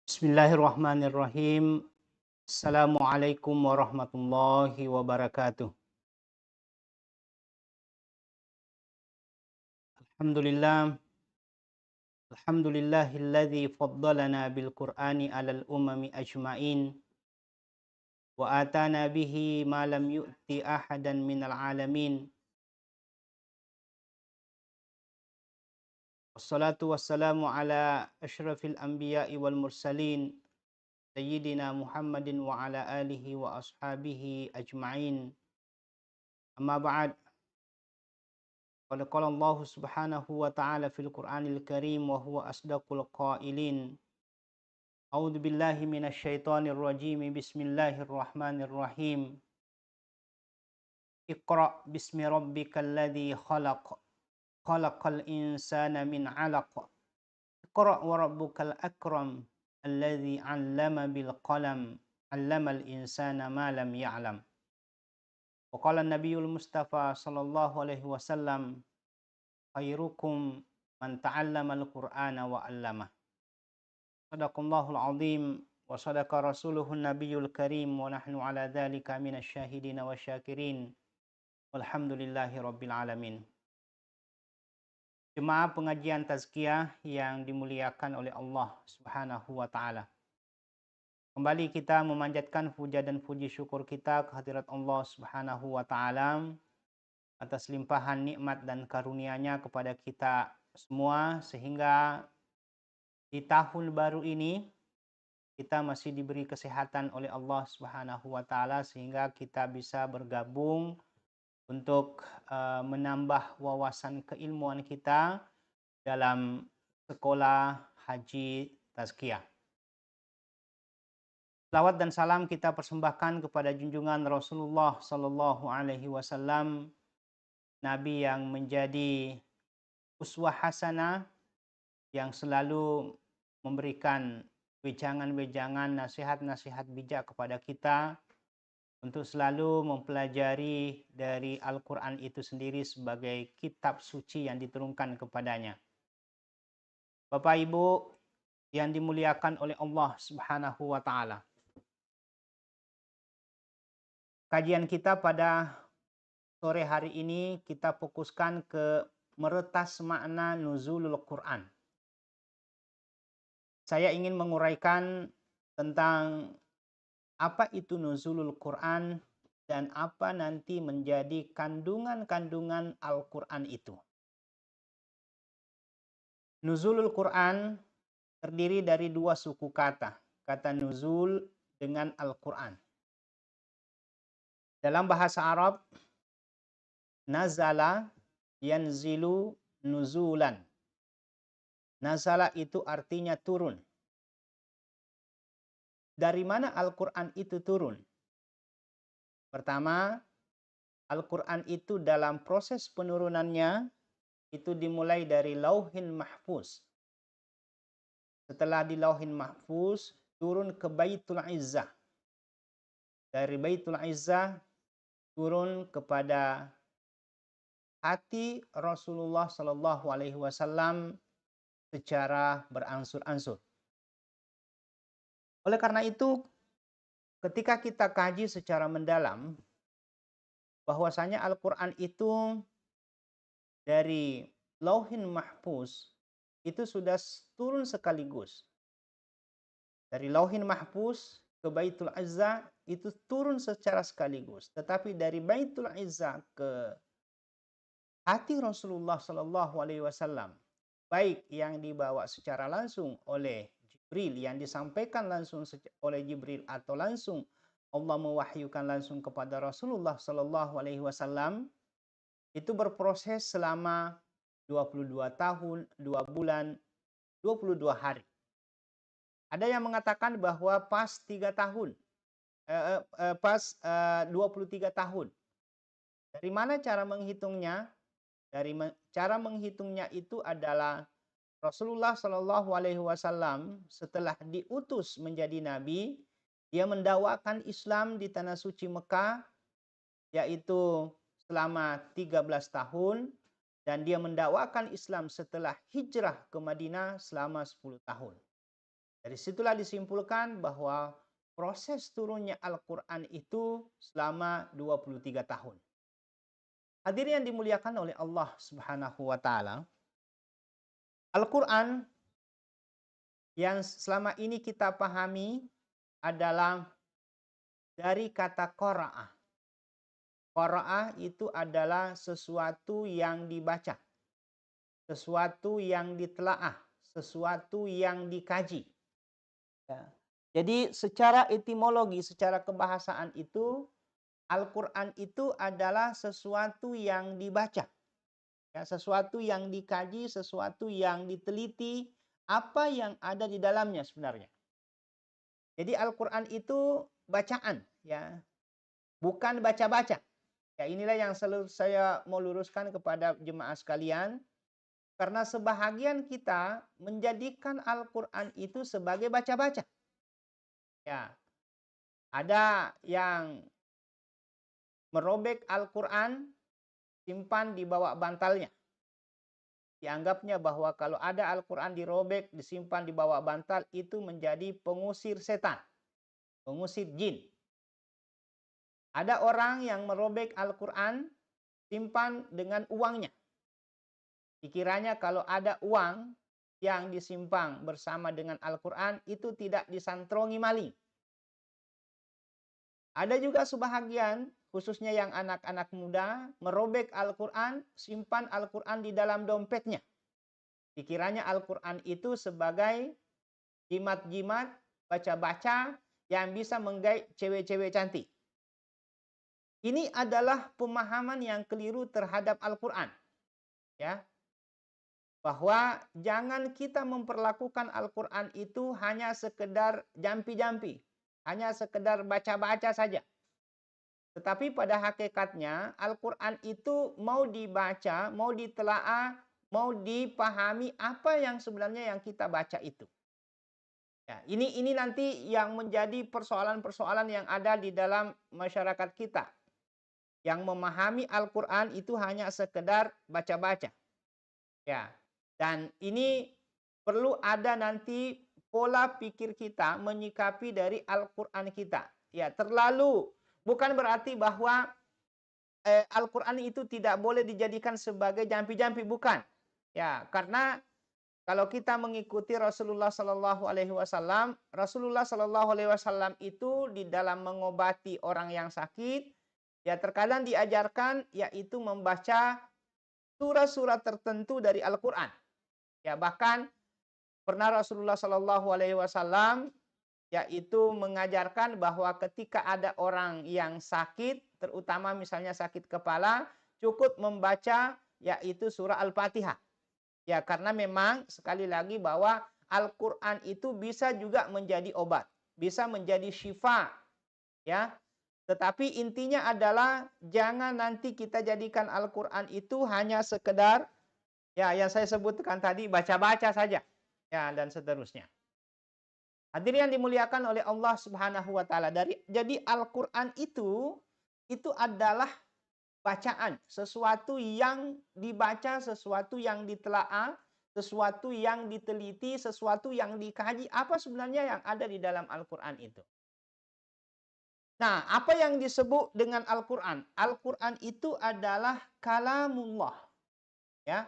Bismillahirrahmanirrahim. Assalamualaikum warahmatullahi wabarakatuh. Alhamdulillah, alhamdulillahilladzi faddalana bil Qur'ani 'alal umami ajma'in wa atana bihi ma lam yu'ti ahadan minal alamin. Wassalatu wassalamu ala asyrafil anbiya'i wal mursalin sayyidina Muhammadin wa ala alihi wa ashabihi ajma'in. Amma ba'd. Qad qala Allah Subhanahu wa ta'ala fil Qur'anil Karim wa huwa asdaqul qailin. A'udzu billahi minasy syaithanir rajim. Bismillahirrahmanirrahim. Iqra bismi rabbikal ladzi khalaq. Khalaqal insana min 'alaq. Iqra wa rabbukal akram alladzi 'allama bil qalam. 'Allamal insana ma lam ya'lam. Wa qala an-nabiyul Mustafa sallallahu alaihi wasallam, khairukum man ta'allamal Qur'ana wa 'allamah. Sadaqallahul azim wa sadaqa rasuluhun nabiyul karim wa nahnu ala dzalika minasy syahidin wa syakirin. Walhamdulillahi rabbil alamin. Jemaah pengajian tazkiyah yang dimuliakan oleh Allah Subhanahu wa taala. Kembali kita memanjatkan puja dan puji syukur kita kehadirat Allah Subhanahu wa taala atas limpahan nikmat dan karunia-Nya kepada kita semua, sehingga di tahun baru ini kita masih diberi kesehatan oleh Allah Subhanahu wa taala sehingga kita bisa bergabung untuk menambah wawasan keilmuan kita dalam sekolah haji tazkiyah. Salawat dan salam kita persembahkan kepada junjungan Rasulullah sallallahu alaihi wasallam, Nabi yang menjadi uswah hasanah, yang selalu memberikan wejangan-wejangan, nasihat-nasihat bijak kepada kita untuk selalu mempelajari dari Al-Quran itu sendiri sebagai kitab suci yang diturunkan kepadanya. Bapak Ibu yang dimuliakan oleh Allah Subhanahu wa taala. Kajian kita pada sore hari ini kita fokuskan ke meretas makna nuzulul Quran. Saya ingin menguraikan tentang apa itu nuzulul Quran dan apa nanti menjadi kandungan-kandungan Al-Quran itu. Nuzulul Quran terdiri dari dua suku kata nuzul dengan Al-Quran. Dalam bahasa Arab, nazala yanzilu nuzulan. Nazala itu artinya turun. Dari mana Al-Quran itu turun? Pertama, Al-Quran itu dalam proses penurunannya itu dimulai dari Lauhin Mahfuz. Setelah di Lauhin Mahfuz, turun ke Baitul Izzah. Dari Baitul Izzah turun kepada hati Rasulullah Shallallahu Alaihi Wasallam secara berangsur-angsur. Oleh karena itu, ketika kita kaji secara mendalam, bahwasanya Al-Quran itu dari Lauhin Mahfuz itu sudah turun sekaligus. Dari Lauhin Mahfuz ke Baitul Izzah itu turun secara sekaligus. Tetapi dari Baitul Izzah ke hati Rasulullah Shallallahu Alaihi Wasallam, baik yang dibawa secara langsung oleh Jibril, yang disampaikan langsung oleh Jibril, atau langsung Allah mewahyukan langsung kepada Rasulullah Shallallahu Alaihi Wasallam, itu berproses selama 22 tahun, 2 bulan, 22 hari. Ada yang mengatakan bahwa pas 3 tahun, pas 23 tahun. Dari mana cara menghitungnya? Cara menghitungnya itu adalah Rasulullah Shallallahu Alaihi Wasallam setelah diutus menjadi nabi, dia mendakwakan Islam di tanah suci Mekah, yaitu selama 13 tahun, dan dia mendakwakan Islam setelah hijrah ke Madinah selama 10 tahun. Dari situlah disimpulkan bahwa proses turunnya Al-Quran itu selama 23 tahun. Hadirin yang dimuliakan oleh Allah Subhanahu wa taala, Al-Quran yang selama ini kita pahami adalah dari kata qara'ah. Qara'ah itu adalah sesuatu yang dibaca, sesuatu yang ditelaah, sesuatu yang dikaji. Ya. Jadi secara etimologi, secara kebahasaan itu, Al-Quran itu adalah sesuatu yang dibaca, ya, sesuatu yang dikaji, sesuatu yang diteliti, apa yang ada di dalamnya sebenarnya. Jadi Al-Quran itu bacaan, ya, bukan baca-baca. Ya, inilah yang selalu saya mau luruskan kepada jemaah sekalian, karena sebahagian kita menjadikan Al-Quran itu sebagai baca-baca. Ya, ada yang merobek Al-Quran, simpan di bawah bantalnya. Dianggapnya bahwa kalau ada Al-Quran dirobek, disimpan di bawah bantal, itu menjadi pengusir setan, pengusir jin. Ada orang yang merobek Al-Quran, simpan dengan uangnya. Dikiranya kalau ada uang yang disimpan bersama dengan Al-Quran, itu tidak disantrongi maling. Ada juga sebahagian, khususnya yang anak-anak muda, merobek Al-Quran, simpan Al-Quran di dalam dompetnya. Dikiranya Al-Quran itu sebagai jimat-jimat, baca-baca yang bisa menggait cewek-cewek cantik. Ini adalah pemahaman yang keliru terhadap Al-Quran. Ya, bahwa jangan kita memperlakukan Al-Quran itu hanya sekedar jampi-jampi, hanya sekedar baca-baca saja. Tetapi pada hakikatnya Al-Quran itu mau dibaca, mau ditelaah, mau dipahami apa yang sebenarnya yang kita baca itu. Ya, ini nanti yang menjadi persoalan-persoalan yang ada di dalam masyarakat kita. Yang memahami Al-Quran itu hanya sekedar baca-baca. Ya, dan ini perlu ada nanti pola pikir kita menyikapi dari Al-Quran kita. Ya, terlalu bukan berarti bahwa Al-Quran itu tidak boleh dijadikan sebagai jampi-jampi, bukan. Ya, karena kalau kita mengikuti Rasulullah Sallallahu Alaihi Wasallam, Rasulullah Sallallahu Alaihi Wasallam itu di dalam mengobati orang yang sakit, ya terkadang diajarkan yaitu membaca surah-surah tertentu dari Al-Quran. Ya, bahkan pernah Rasulullah Sallallahu Alaihi Wasallam yaitu mengajarkan bahwa ketika ada orang yang sakit, terutama misalnya sakit kepala, cukup membaca yaitu surah Al-Fatihah. Ya, karena memang sekali lagi bahwa Al-Quran itu bisa juga menjadi obat, bisa menjadi syifa. Ya, tetapi intinya adalah jangan nanti kita jadikan Al-Quran itu hanya sekedar ya yang saya sebutkan tadi baca-baca saja. Ya, dan seterusnya. Hadirin yang dimuliakan oleh Allah Subhanahu wa taala. Jadi Al-Qur'an itu adalah bacaan, sesuatu yang dibaca, sesuatu yang ditelaah, sesuatu yang diteliti, sesuatu yang dikaji, apa sebenarnya yang ada di dalam Al-Qur'an itu. Nah, apa yang disebut dengan Al-Qur'an? Al-Qur'an itu adalah kalamullah. Ya,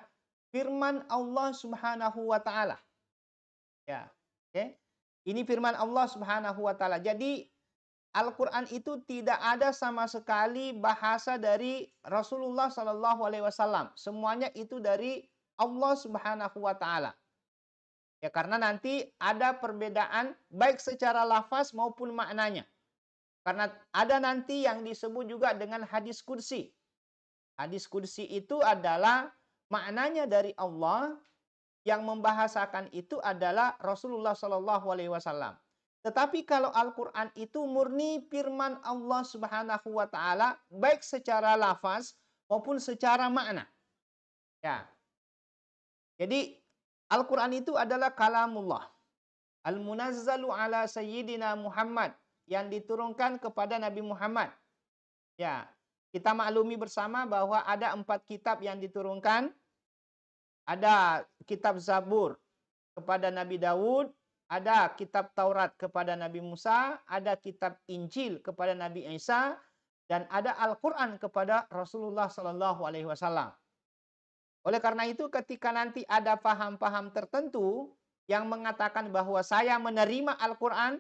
firman Allah Subhanahu wa taala. Ya, oke. Ini firman Allah Subhanahu wa taala. Jadi Al-Qur'an itu tidak ada sama sekali bahasa dari Rasulullah Sallallahu alaihi wasallam. Semuanya itu dari Allah Subhanahu wa taala. Ya, karena nanti ada perbedaan baik secara lafaz maupun maknanya. Karena ada nanti yang disebut juga dengan hadis kursi. Hadis kursi itu adalah maknanya dari Allah, yang membahasakan itu adalah Rasulullah Shallallahu Alaihi Wasallam. Tetapi kalau Al-Quran itu murni firman Allah Subhanahu Wa Taala, baik secara lafaz maupun secara makna. Ya, jadi Al-Quran itu adalah kalamullah. Al-munazzalu ala Sayyidina Muhammad, yang diturunkan kepada Nabi Muhammad. Ya, kita maklumi bersama bahwa ada 4 kitab yang diturunkan. Ada kitab Zabur kepada Nabi Daud, Ada kitab Taurat kepada Nabi Musa, ada kitab Injil kepada Nabi Isa, dan ada Al-Quran kepada Rasulullah Sallallahu Alaihi Wasallam. Oleh karena itu, ketika nanti ada paham-paham tertentu yang mengatakan bahwa saya menerima Al-Quran,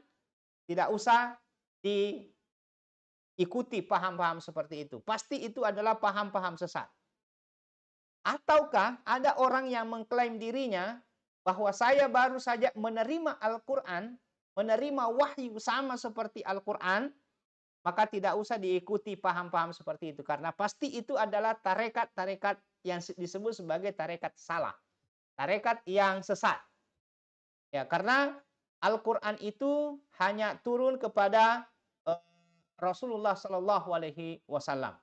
tidak usah diikuti paham-paham seperti itu. Pasti itu adalah paham-paham sesat. Ataukah ada orang yang mengklaim dirinya bahwa saya baru saja menerima Al-Quran, menerima wahyu sama seperti Al-Quran, maka tidak usah diikuti paham-paham seperti itu. Karena pasti itu adalah tarekat-tarekat yang disebut sebagai tarekat salah. Tarekat yang sesat. Ya, karena Al-Quran itu hanya turun kepada Rasulullah Shallallahu Alaihi Wasallam.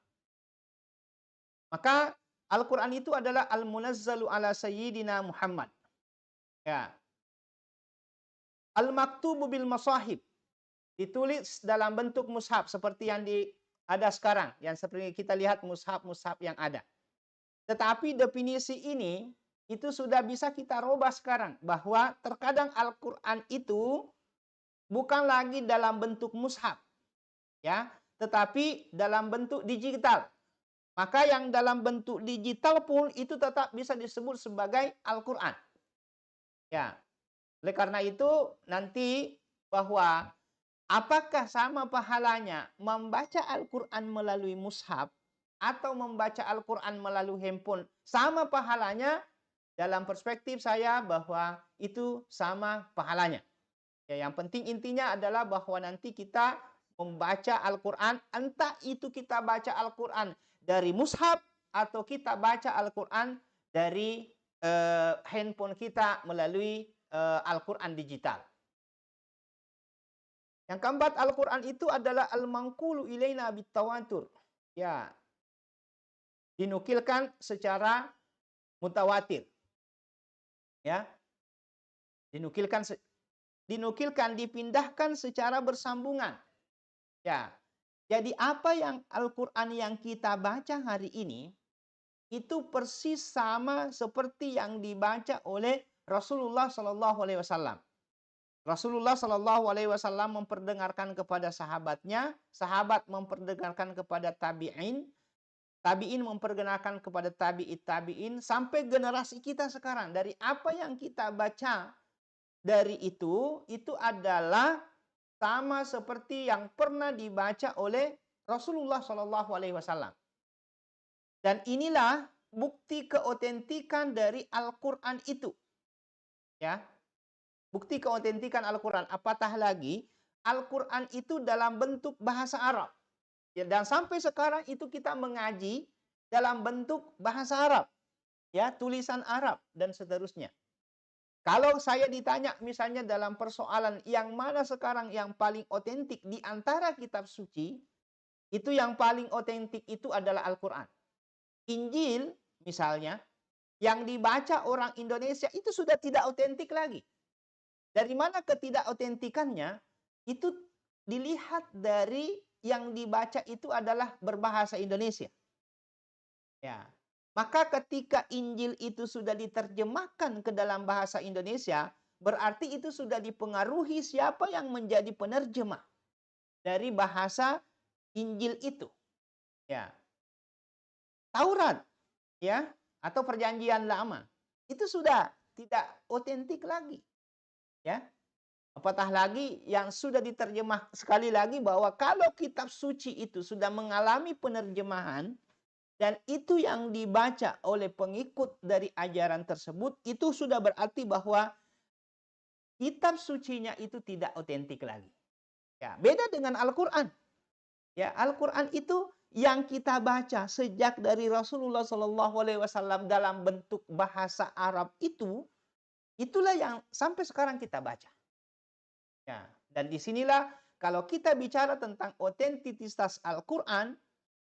Maka Al-Quran itu adalah Al-Munazzalu ala Sayyidina Muhammad. Ya. Al-Maktubu bil Masahib. Ditulis dalam bentuk mushaf seperti yang ada sekarang. Yang seperti kita lihat mushaf-mushaf yang ada. Tetapi definisi ini itu sudah bisa kita robah sekarang. Bahwa terkadang Al-Quran itu bukan lagi dalam bentuk mushaf. Ya, tetapi dalam bentuk digital. Maka yang dalam bentuk digital pun itu tetap bisa disebut sebagai Al-Quran. Ya, oleh karena itu nanti bahwa apakah sama pahalanya membaca Al-Quran melalui mushaf atau membaca Al-Quran melalui handphone? Sama pahalanya, dalam perspektif saya bahwa itu sama pahalanya. Ya, yang penting intinya adalah bahwa nanti kita membaca Al-Quran, entah itu kita baca Al-Quran dari mushaf atau kita baca Al-Quran dari handphone kita melalui Al-Quran digital. Yang keempat, Al-Quran itu adalah al-manqulu ilaina bitawatur. Ya, dinukilkan secara mutawatir. Ya, dinukilkan, dipindahkan secara bersambungan. Ya, jadi apa yang Al-Quran yang kita baca hari ini itu persis sama seperti yang dibaca oleh Rasulullah Shallallahu Alaihi Wasallam. Rasulullah Shallallahu Alaihi Wasallam memperdengarkan kepada sahabatnya, sahabat memperdengarkan kepada tabi'in, tabi'in memperdengarkan kepada tabi'in, sampai generasi kita sekarang. Dari apa yang kita baca dari itu adalah sama seperti yang pernah dibaca oleh Rasulullah Shallallahu Alaihi Wasallam. Dan inilah bukti keotentikan dari Al-Quran itu. Ya, bukti keotentikan Al-Quran. Apatah lagi, Al-Quran itu dalam bentuk bahasa Arab. Ya, dan sampai sekarang itu kita mengaji dalam bentuk bahasa Arab. Ya, tulisan Arab dan seterusnya. Kalau saya ditanya misalnya dalam persoalan yang mana sekarang yang paling otentik di antara kitab suci, itu yang paling otentik itu adalah Al-Quran. Injil misalnya, yang dibaca orang Indonesia itu sudah tidak otentik lagi. Dari mana ketidakotentikannya? Itu dilihat dari yang dibaca itu adalah berbahasa Indonesia. Ya. Maka ketika Injil itu sudah diterjemahkan ke dalam bahasa Indonesia, berarti itu sudah dipengaruhi siapa yang menjadi penerjemah dari bahasa Injil itu. Ya. Taurat, ya, atau perjanjian lama, itu sudah tidak otentik lagi. Ya. Apatah lagi yang sudah diterjemah, sekali lagi bahwa kalau kitab suci itu sudah mengalami penerjemahan dan itu yang dibaca oleh pengikut dari ajaran tersebut, itu sudah berarti bahwa kitab sucinya itu tidak otentik lagi. Ya, beda dengan Al-Quran. Ya, Al-Quran itu yang kita baca sejak dari Rasulullah Shallallahu Alaihi Wasallam dalam bentuk bahasa Arab itu, itulah yang sampai sekarang kita baca. Ya, dan disinilah kalau kita bicara tentang otentisitas Al-Quran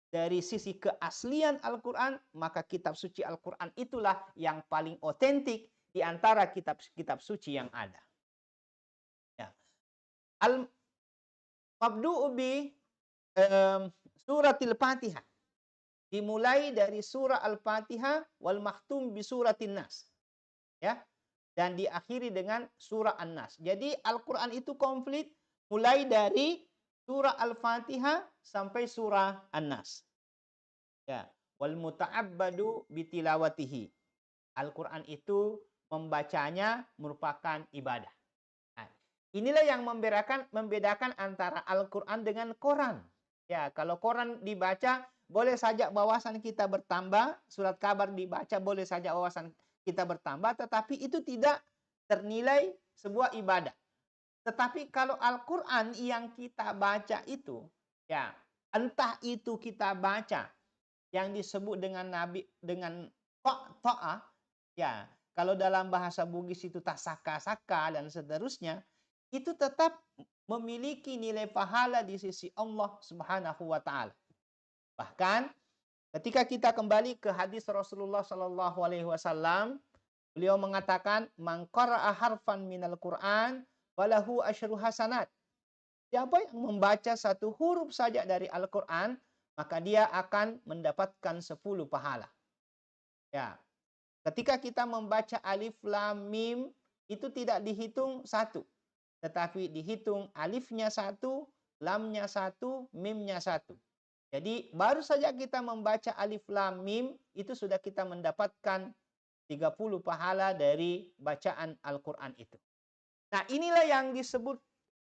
dari sisi keaslian Al-Quran, maka kitab suci Al-Quran itulah yang paling otentik di antara kitab-kitab suci yang ada. Ya. Al-Mabdu'u bi suratil Fatihah. Dimulai dari surah Al-Fatihah wal makhtum bi suratin Nas. Ya. dan diakhiri dengan surah An-Nas. Jadi Al-Quran itu komplit mulai dari surah Al-Fatihah sampai surah An-Nas. Ya, wal muta'abbadu bitilawatihi. Al-Quran itu membacanya merupakan ibadah. Nah, inilah yang membedakan antara Al-Quran dengan Quran. Ya, kalau Quran dibaca boleh saja wawasan kita bertambah, surat kabar dibaca boleh saja wawasan kita bertambah, tetapi itu tidak ternilai sebuah ibadah. Tetapi kalau Al-Quran yang kita baca itu, ya, entah itu kita baca yang disebut dengan ta'ah, ya, kalau dalam bahasa Bugis itu tasaka-saka dan seterusnya, itu tetap memiliki nilai pahala di sisi Allah Subhanahu wa taala. Bahkan ketika kita kembali ke hadis Rasulullah Shallallahu alaihi wasallam, beliau mengatakan, "Man qara'a harfan minal Qur'an falahu asyru hasanat." Siapa yang membaca satu huruf saja dari Al-Qur'an, maka dia akan mendapatkan 10 pahala. Ya. Ketika kita membaca alif lam mim, itu tidak dihitung satu, tetapi dihitung alifnya satu, lamnya satu, mimnya satu. Jadi baru saja kita membaca alif lam mim, itu sudah kita mendapatkan 30 pahala dari bacaan Al-Quran itu. Nah, inilah yang disebut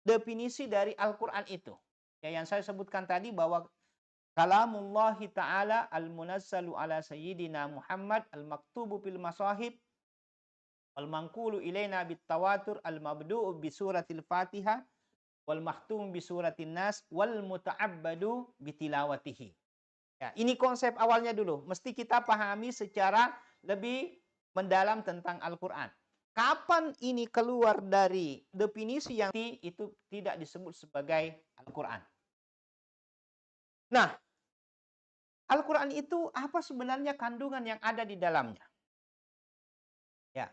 definisi dari Al-Quran itu. Ya, yang saya sebutkan tadi bahwa kalamullahi ta'ala al-munazzalu ala sayyidina Muhammad al-maktubu fil masahib al-manqulu ilaina bit-tawatur al-mabdu'u bi suratil Fatihah wal mahtum bi suratin Nas wal muta'abbadu bitilawatihi. Ya, ini konsep awalnya dulu. Mesti kita pahami secara lebih mendalam tentang Al-Quran. Kapan ini keluar dari definisi yang itu tidak disebut sebagai Al-Quran. Nah, Al-Quran itu apa sebenarnya kandungan yang ada di dalamnya? Ya,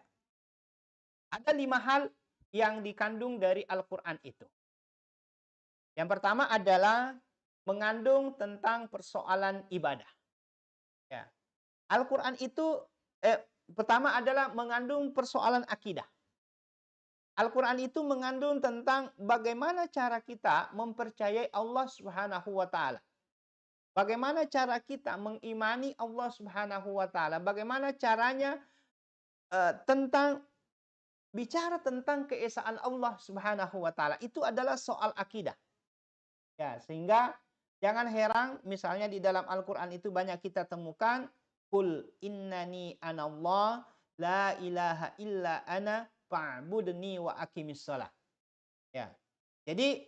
ada 5 hal yang dikandung dari Al-Quran itu. Yang pertama adalah mengandung tentang persoalan ibadah. Ya. Al-Quran itu pertama adalah mengandung persoalan akidah. Al-Quran itu mengandung tentang bagaimana cara kita mempercayai Allah Subhanahu wa taala. Bagaimana cara kita mengimani Allah Subhanahu wa taala? Bagaimana caranya tentang bicara tentang keesaan Allah Subhanahu wa taala. Itu adalah soal akidah. Ya, sehingga jangan heran misalnya di dalam Al-Qur'an itu banyak kita temukan qul innani anallah la ilaha illa ana fa'budni wa aqimis shalah. Ya. Jadi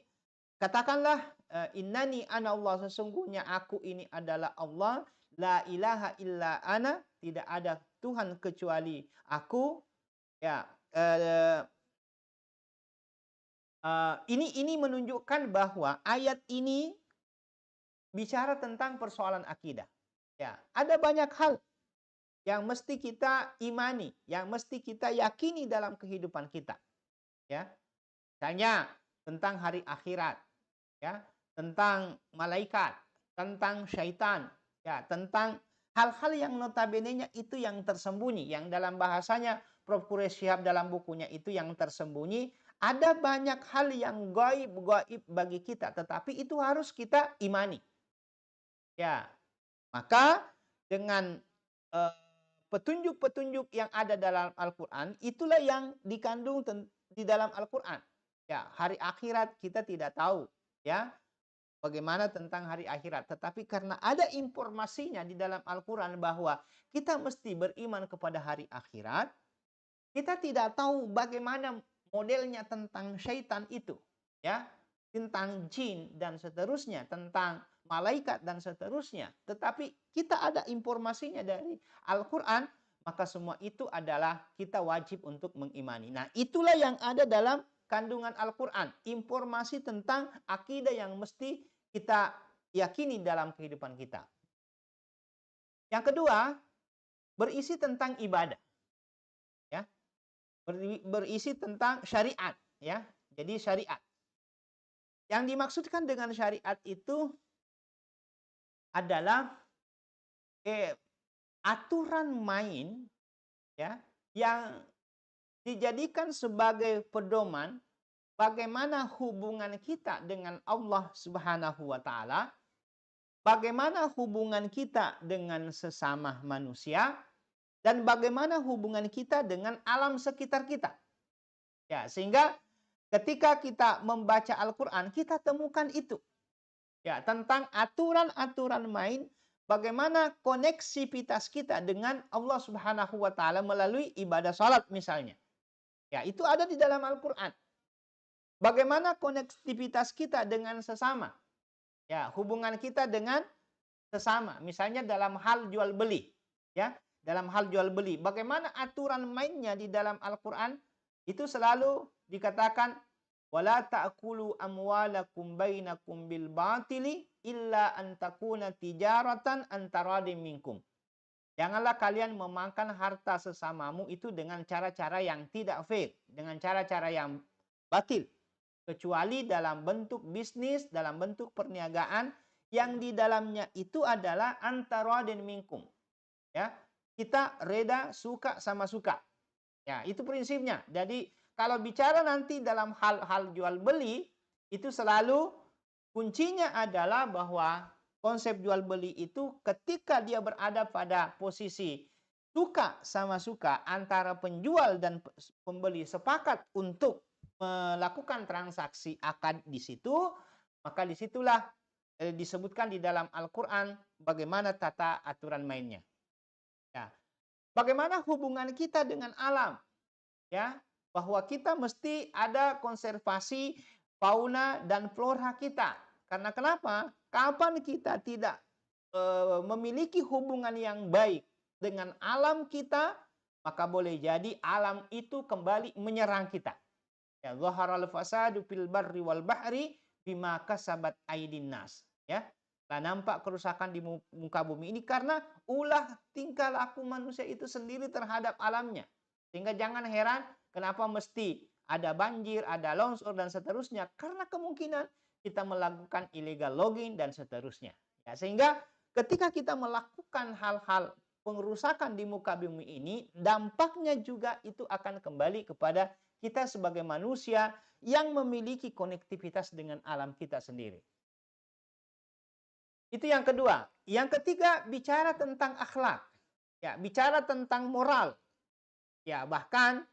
katakanlah innani anallah, sesungguhnya aku ini adalah Allah, la ilaha illa ana, tidak ada Tuhan kecuali aku. Ya, ini menunjukkan bahwa ayat ini bicara tentang persoalan akidah. Ya, ada banyak hal yang mesti kita imani, yang mesti kita yakini dalam kehidupan kita. Ya, misalnya tentang hari akhirat, ya, tentang malaikat, tentang syaitan, ya, tentang hal-hal yang notabene-nya itu yang tersembunyi, yang dalam bahasanya Prof. Quraish Shihab dalam bukunya itu yang tersembunyi. Ada banyak hal yang gaib bagi kita, tetapi itu harus kita imani. Ya, maka dengan petunjuk-petunjuk yang ada dalam Al-Quran, itulah yang dikandung di dalam Al-Quran. Ya, hari akhirat kita tidak tahu, ya, bagaimana tentang hari akhirat. Tetapi karena ada informasinya di dalam Al-Quran bahwa kita mesti beriman kepada hari akhirat, kita tidak tahu bagaimana modelnya tentang syaitan itu, ya, tentang jin dan seterusnya, tentang malaikat dan seterusnya. Tetapi kita ada informasinya dari Al-Quran, maka semua itu adalah kita wajib untuk mengimani. Nah, itulah yang ada dalam kandungan Al-Quran. Informasi tentang akidah yang mesti kita yakini dalam kehidupan kita. Yang kedua, berisi tentang ibadah. Ya, berisi tentang syariat, ya. Jadi syariat. Yang dimaksudkan dengan syariat itu adalah aturan main, ya, yang dijadikan sebagai pedoman bagaimana hubungan kita dengan Allah Subhanahu wa taala, bagaimana hubungan kita dengan sesama manusia, dan bagaimana hubungan kita dengan alam sekitar kita. Ya, sehingga ketika kita membaca Al-Qur'an, kita temukan itu. Ya, tentang aturan-aturan main bagaimana koneksivitas kita dengan Allah Subhanahu wa taala melalui ibadah salat misalnya. Ya, itu ada di dalam Al-Qur'an. Bagaimana konektivitas kita dengan sesama? Ya, hubungan kita dengan sesama, misalnya dalam hal jual beli, ya. Dalam hal jual beli, bagaimana aturan mainnya di dalam Al-Qur'an? Itu selalu dikatakan wala ta'kulu amwalakum bainakum bil batili illa an takuna tijaratan antaradim minkum. Janganlah kalian memakan harta sesamamu itu dengan cara-cara yang tidak fair, dengan cara-cara yang batil, kecuali dalam bentuk bisnis, dalam bentuk perniagaan yang di dalamnya itu adalah antaradim minkum. Ya, kita reda suka sama suka. Ya, itu prinsipnya. Jadi kalau bicara nanti dalam hal-hal jual beli, itu selalu kuncinya adalah bahwa konsep jual beli itu ketika dia berada pada posisi suka sama suka antara penjual dan pembeli sepakat untuk melakukan transaksi akad di situ, maka disitulah disebutkan di dalam Al-Quran bagaimana tata aturan mainnya. Ya. Bagaimana hubungan kita dengan alam? Ya, bahwa kita mesti ada konservasi fauna dan flora kita. Karena kenapa? Kapan kita tidak memiliki hubungan yang baik dengan alam kita, maka boleh jadi alam itu kembali menyerang kita. Ya, zaharal fasadu fil barri wal bahri bima kasabat aydin nas. Ya, lah nampak kerusakan di muka bumi ini karena ulah tingkah laku manusia itu sendiri terhadap alamnya. Sehingga jangan heran kenapa mesti ada banjir, ada longsor dan seterusnya, karena kemungkinan kita melakukan illegal logging dan seterusnya. Ya, sehingga ketika kita melakukan hal-hal pengerusakan di muka bumi ini, dampaknya juga itu akan kembali kepada kita sebagai manusia yang memiliki konektivitas dengan alam kita sendiri. Itu yang kedua. Yang ketiga, bicara tentang akhlak. Ya, bicara tentang moral. Ya, bahkan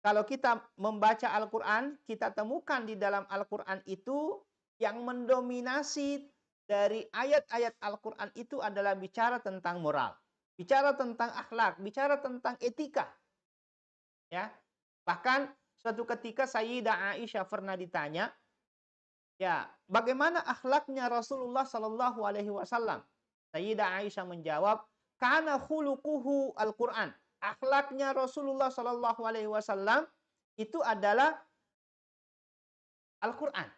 kalau kita membaca Al-Quran, kita temukan di dalam Al-Quran itu yang mendominasi dari ayat-ayat Al-Quran itu adalah bicara tentang moral. Bicara tentang akhlak, bicara tentang etika. Ya, bahkan suatu ketika Sayyidah Aisyah pernah ditanya, ya, bagaimana akhlaknya Rasulullah Shallallahu Alaihi Wasallam? Sayyidah Aisyah menjawab, karena khuluquhu Al-Quran. Akhlaknya Rasulullah Shallallahu Alaihi Wasallam itu adalah Al-Quran.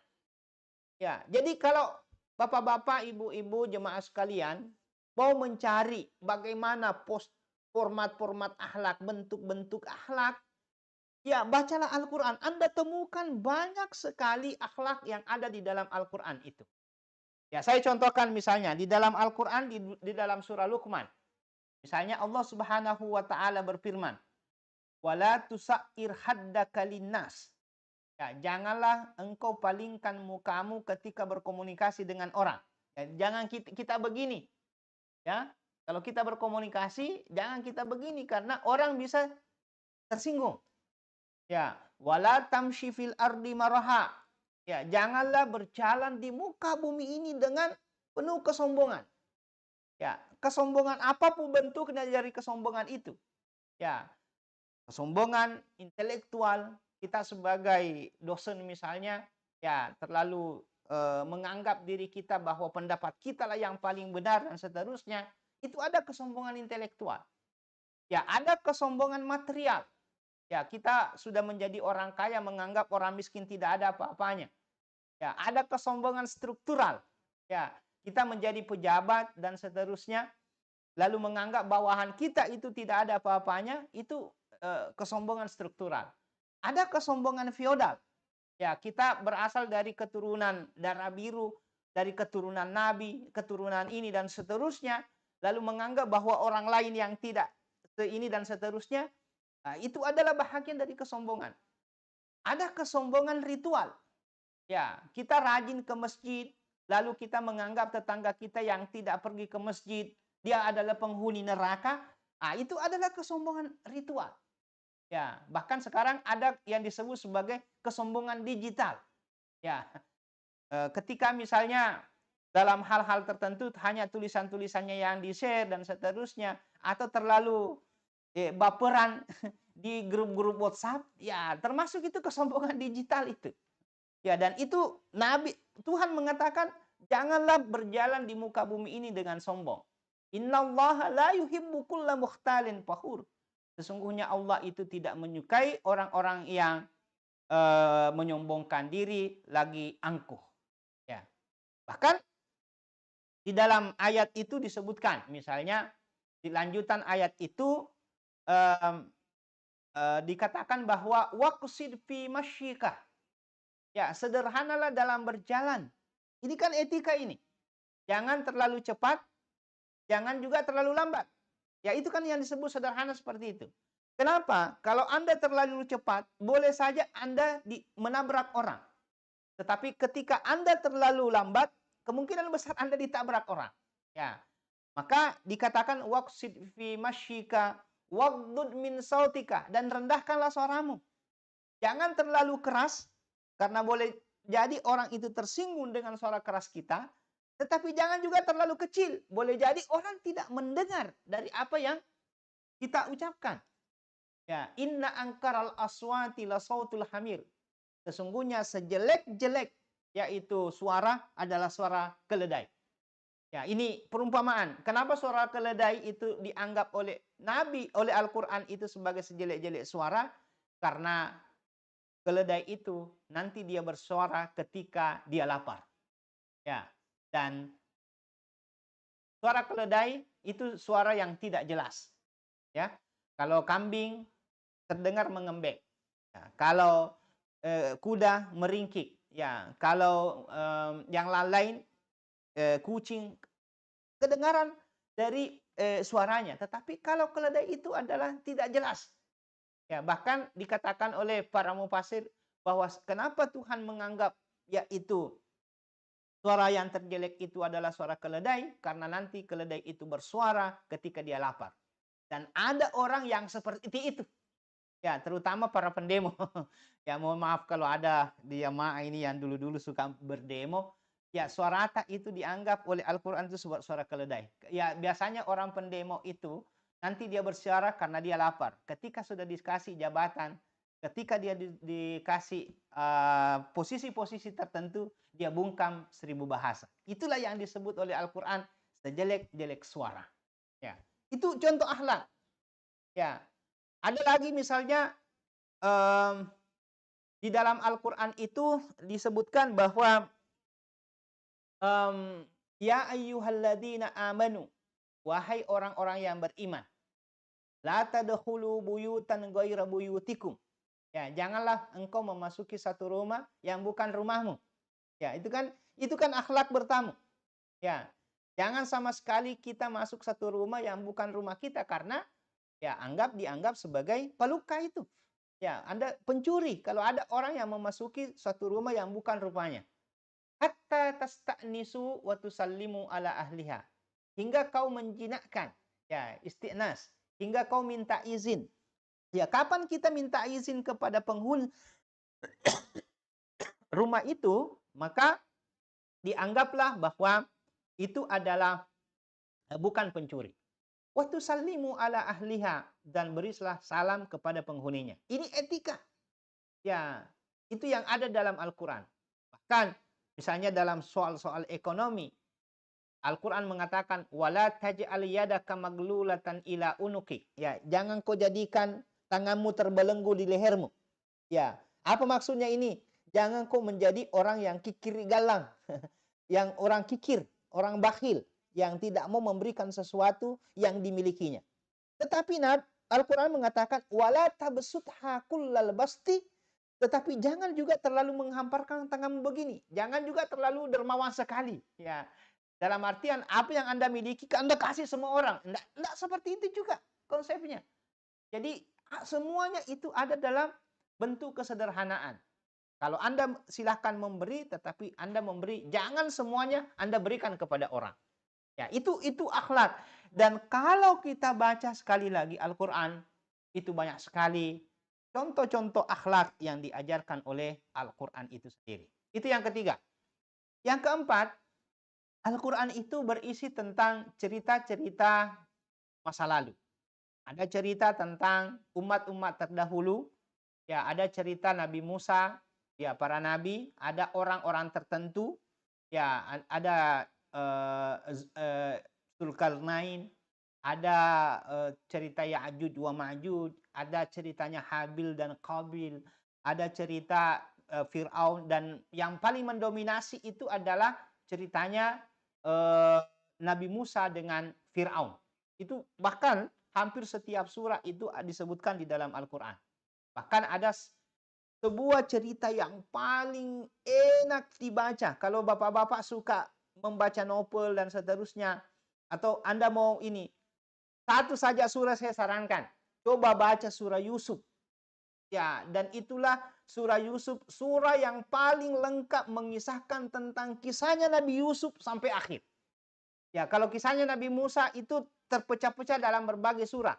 Ya, jadi kalau bapak-bapak, ibu-ibu, jemaah sekalian mau mencari bagaimana format-format akhlak, bentuk-bentuk akhlak, ya bacalah Al-Quran. Anda temukan banyak sekali akhlak yang ada di dalam Al-Quran itu. Ya, saya contohkan misalnya di dalam Al-Quran di dalam surah Luqman. Misalnya Allah Subhanahu wa taala berfirman, "Wala tusair haddaka linnas." Ya, janganlah engkau palingkan mukamu ketika berkomunikasi dengan orang. Ya, jangan kita begini. Ya, kalau kita berkomunikasi, jangan kita begini karena orang bisa tersinggung. Ya, wala tamshi fil ardi maraha. Ya, janganlah berjalan di muka bumi ini dengan penuh kesombongan. Ya, kesombongan apapun bentuknya dari kesombongan itu. Ya, kesombongan intelektual, kita sebagai dosen misalnya, ya terlalu menganggap diri kita bahwa pendapat kita lah yang paling benar dan seterusnya. Itu ada kesombongan intelektual. Ya, ada kesombongan material. Ya, kita sudah menjadi orang kaya menganggap orang miskin tidak ada apa-apanya. Ya, ada kesombongan struktural. Ya, kita menjadi pejabat dan seterusnya lalu menganggap bawahan kita itu tidak ada apa-apanya, itu kesombongan struktural. Ada kesombongan feodal. Ya, kita berasal dari keturunan darah biru, dari keturunan nabi, keturunan ini dan seterusnya, lalu menganggap bahwa orang lain yang tidak ini dan seterusnya, Nah, itu adalah bahagian dari kesombongan. Ada kesombongan ritual. Ya, kita rajin ke masjid, lalu kita menganggap tetangga kita yang tidak pergi ke masjid, dia adalah penghuni neraka. Ah, itu adalah kesombongan ritual. Ya, bahkan sekarang ada yang disebut sebagai kesombongan digital. Ya, ketika misalnya dalam hal-hal tertentu hanya tulisan-tulisannya yang di-share dan seterusnya, atau terlalu baperan di grup-grup WhatsApp, ya termasuk itu kesombongan digital itu. Ya, dan itu Tuhan mengatakan, janganlah berjalan di muka bumi ini dengan sombong. Innallaha la yuhibbu kulla mukhtalin fakhur. Sesungguhnya Allah itu tidak menyukai orang-orang yang menyombongkan diri lagi angkuh. Ya. Bahkan di dalam ayat itu disebutkan, misalnya di lanjutan ayat itu dikatakan bahwa waqsid fi masyika. Ya, sederhanalah dalam berjalan. Ini kan etika ini. Jangan terlalu cepat, jangan juga terlalu lambat. Ya, itu kan yang disebut sederhana seperti itu. Kenapa? Kalau Anda terlalu cepat, boleh saja Anda menabrak orang. Tetapi ketika Anda terlalu lambat, kemungkinan besar Anda ditabrak orang. Ya. Maka dikatakan waqsid fi masyika waghdud min sautika, dan rendahkanlah suaramu. Jangan terlalu keras karena boleh jadi orang itu tersinggung dengan suara keras kita, tetapi jangan juga terlalu kecil. Boleh jadi orang tidak mendengar dari apa yang kita ucapkan. Ya, inna angkaral aswati la sautul hamir. Sesungguhnya sejelek-jelek yaitu suara adalah suara keledai. Ya, ini perumpamaan. Kenapa suara keledai itu dianggap oleh Nabi, oleh Al-Quran itu sebagai sejelek-jelek suara? Karena keledai itu nanti dia bersuara ketika dia lapar. Ya, dan suara keledai itu suara yang tidak jelas. Ya, kalau kambing terdengar mengembek. Ya, kalau kuda meringkik. Ya, kalau yang lain kucing kedengaran dari suaranya. Tetapi kalau keledai itu adalah tidak jelas. Ya, bahkan dikatakan oleh para mufasir bahwa kenapa Tuhan menganggap yaitu suara yang terjelek itu adalah suara keledai, karena nanti keledai itu bersuara ketika dia lapar. Dan ada orang yang seperti itu. Ya, terutama para pendemo. Ya, mohon maaf kalau ada di jamaah ini yang dulu-dulu suka berdemo. Ya, suara itu dianggap oleh Al-Quran itu sebuah suara keledai. Ya, biasanya orang pendemo itu nanti dia bersuara karena dia lapar. Ketika sudah dikasih jabatan, ketika dia dikasih posisi-posisi tertentu, dia bungkam 1000 bahasa. Itulah yang disebut oleh Al-Quran sejelek-jelek suara. Ya, itu contoh akhlak. Ya, ada lagi misalnya di dalam Al-Quran itu disebutkan bahwa ya ayyuhalladzina amanu, wahai orang-orang yang beriman, la tadkhulu buyutan ghaira buyutikum. Ya, janganlah engkau memasuki satu rumah yang bukan rumahmu. Ya, itu kan akhlak bertamu. Ya, jangan sama sekali kita masuk satu rumah yang bukan rumah kita, karena ya dianggap sebagai peluka itu. Ya, Anda pencuri kalau ada orang yang memasuki suatu rumah yang bukan rumahnya. Hatta tasta'nisu wa tusallimu ala ahliha. Hingga kau menjinakkan, ya, isti'nas, hingga kau minta izin. Ya, kapan kita minta izin kepada penghuni rumah itu, maka dianggaplah bahwa itu adalah bukan pencuri. Wa tusallimu ala ahliha, dan berilah salam kepada penghuninya. Ini etika. Ya, itu yang ada dalam Al-Quran. Bahkan misalnya dalam soal-soal ekonomi, Al-Quran mengatakan wala taj'al yadaka maglulatan ila unuki. Ya, jangan kau jadikan tanganmu terbelenggu di lehermu. Ya, apa maksudnya ini? Jangan kau menjadi orang yang kikir galang, yang orang kikir, orang bakhil, yang tidak mau memberikan sesuatu yang dimilikinya. Tetapi Al-Quran mengatakan wala tabsutha kullal basti, tetapi jangan juga terlalu menghamparkan tanganmu begini. Jangan juga terlalu dermawan sekali. Ya, dalam artian apa yang Anda miliki Anda kasih semua orang. Enggak seperti itu juga konsepnya. Jadi Semuanya itu ada dalam bentuk kesederhanaan. Kalau Anda silahkan memberi, tetapi Anda memberi, jangan semuanya Anda berikan kepada orang. Ya, itu akhlak. Dan kalau kita baca sekali lagi Al-Quran, itu banyak sekali contoh-contoh akhlak yang diajarkan oleh Al-Quran itu sendiri. Itu yang ketiga. Yang keempat, Al-Quran itu berisi tentang cerita-cerita masa lalu. Ada cerita tentang umat-umat terdahulu, ya ada cerita Nabi Musa, ya para nabi, ada orang-orang tertentu, ya ada Zulkarnain, ada cerita Ya'juj wa Ma'juj, ada ceritanya Habil dan Qabil, ada cerita Fir'aun, dan yang paling mendominasi itu adalah ceritanya Nabi Musa dengan Fir'aun. Itu bahkan hampir setiap surah itu disebutkan di dalam Al-Quran. Bahkan ada sebuah cerita yang paling enak dibaca. Kalau bapak-bapak suka membaca novel dan seterusnya, atau Anda mau ini, satu saja surah saya sarankan. Coba baca surah Yusuf. Ya, dan itulah surah Yusuf, surah yang paling lengkap mengisahkan tentang kisahnya Nabi Yusuf sampai akhir. Ya, kalau kisahnya Nabi Musa itu terpecah-pecah dalam berbagai surah.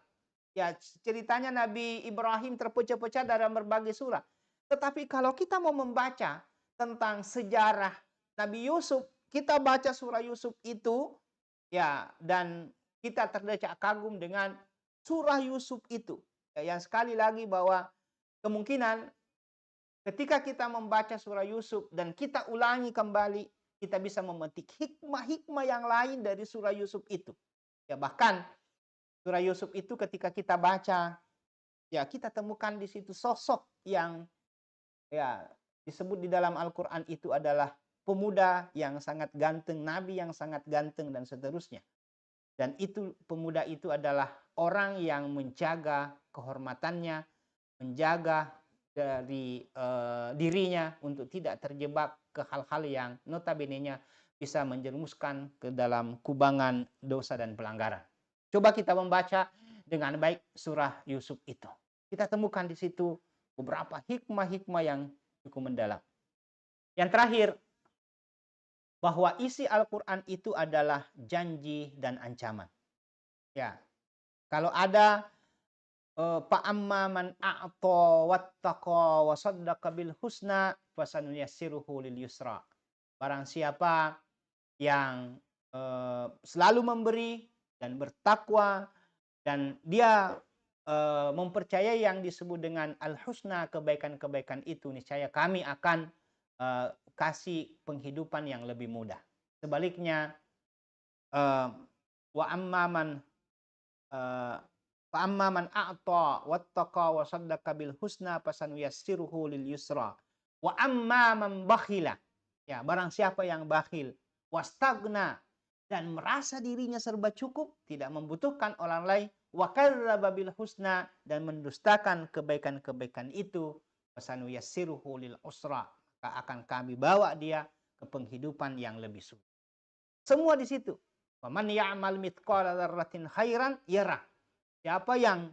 Ya, ceritanya Nabi Ibrahim terpecah-pecah dalam berbagai surah. Tetapi kalau kita mau membaca tentang sejarah Nabi Yusuf, kita baca surah Yusuf itu, ya, dan kita terdecak kagum dengan surah Yusuf itu. Ya, yang sekali lagi bahwa kemungkinan ketika kita membaca surah Yusuf dan kita ulangi kembali, kita bisa memetik hikmah-hikmah yang lain dari surah Yusuf itu. Ya, bahkan surah Yusuf itu ketika kita baca, ya kita temukan di situ sosok yang ya disebut di dalam Al-Quran itu adalah pemuda yang sangat ganteng, nabi yang sangat ganteng dan seterusnya. Dan itu pemuda itu adalah orang yang menjaga kehormatannya, menjaga dari dirinya untuk tidak terjebak ke hal-hal yang notabene-nya bisa menjerumuskan ke dalam kubangan dosa dan pelanggaran. Coba kita membaca dengan baik surah Yusuf itu. Kita temukan di situ beberapa hikmah-hikmah yang cukup mendalam. Yang terakhir, bahwa isi Al-Quran itu adalah janji dan ancaman. Ya, kalau ada fa'amma man a'ta wattaqa wa saddaqa bil husna fasanuyassiruhu lil yusra. Barang siapa yang selalu memberi dan bertakwa dan dia mempercayai yang disebut dengan al-husna, kebaikan-kebaikan itu, niscaya kami akan kasih penghidupan yang lebih mudah. Sebaliknya, wa amman fa'amma man a'ta wattaqa wa saddaqa bil husna fasanuyassiruhu lil yusra. Wa amma man bakhila. Ya, barang siapa yang bakhil, wastagna, dan merasa dirinya serba cukup, tidak membutuhkan orang lain, wa kadzdzaba bil husna, dan mendustakan kebaikan-kebaikan itu, fasanuyassiruhu lil usra, maka akan kami bawa dia ke penghidupan yang lebih sulit. Semua di situ. Faman ya'mal mithqala dzarratin khairan yarah. Siapa yang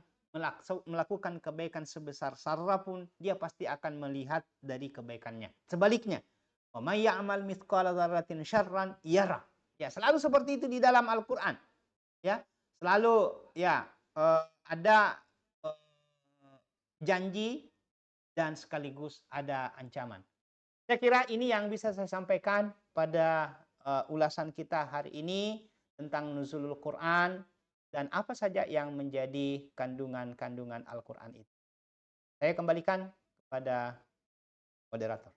melakukan kebaikan sebesar zarrah pun, dia pasti akan melihat dari kebaikannya. Sebaliknya, wa may ya'mal mithqala dzarratin syarran yarah. Ya, selalu seperti itu di dalam Al-Qur'an. Ya, selalu ya ada janji dan sekaligus ada ancaman. Saya kira ini yang bisa saya sampaikan pada ulasan kita hari ini tentang nuzulul Quran dan apa saja yang menjadi kandungan-kandungan Al-Quran itu. Saya kembalikan kepada moderator.